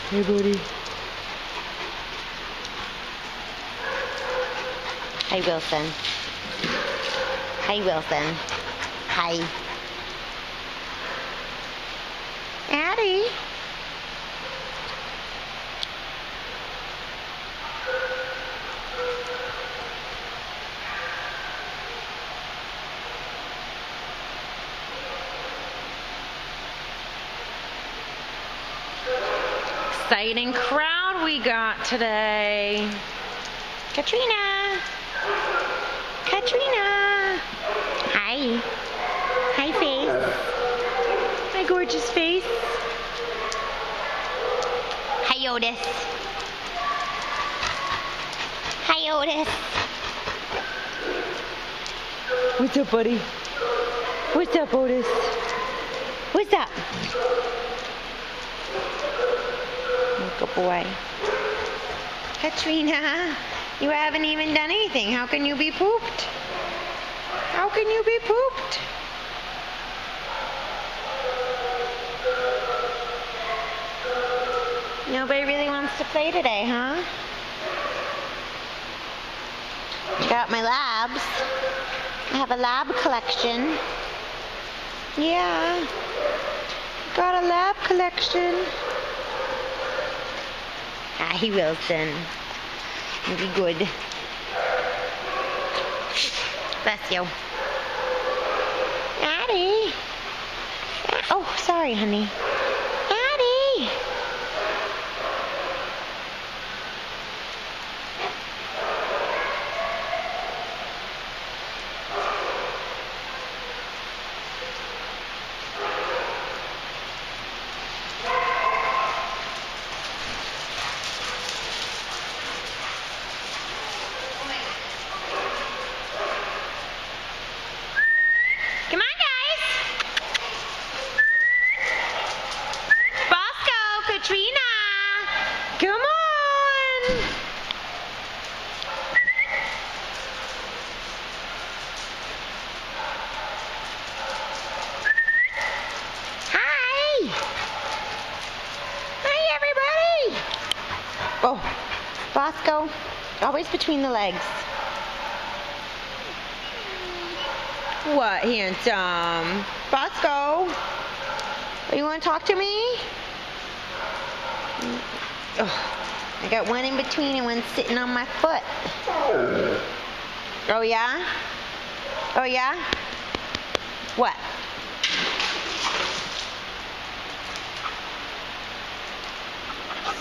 Hey, buddy. Hi, Wilson. Hi, Wilson. Hi. Addie. Exciting crowd we got today. Katrina. Katrina. Hi. Hi, face. My gorgeous face. Hi, Otis. Hi, Otis. What's up, buddy? What's up, Otis? What's up? Good boy. Katrina, you haven't even done anything. How can you be pooped? How can you be pooped? Nobody really wants to play today, huh? Got my labs. I have a lab collection. Yeah. Got a lab collection. Hi, Wilson. You'll be good. Bless you. Addie. Oh, sorry, honey. Addie. Come on, guys. Bosco, Katrina. Come on. Hi. Hi, everybody. Oh, Bosco, always between the legs. What, handsome? Bosco? You want to talk to me? Oh, I got one in between and one sitting on my foot. Oh, yeah? Oh, yeah? What?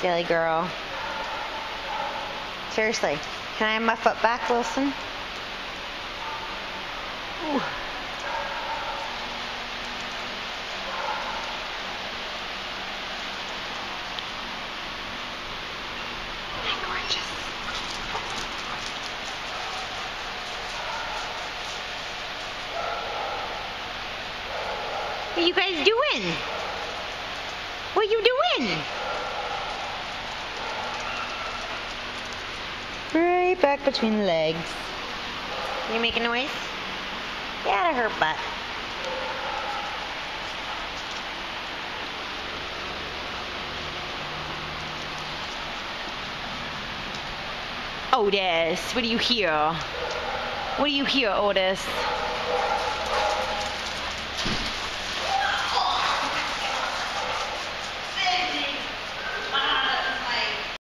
Silly girl. Seriously, can I have my foot back, Wilson? Ooh. Hi, gorgeous. What are you guys doing? What are you doing? Right back between the legs. You making noise? Get out of her butt. Otis, what do you hear? What do you hear, Otis?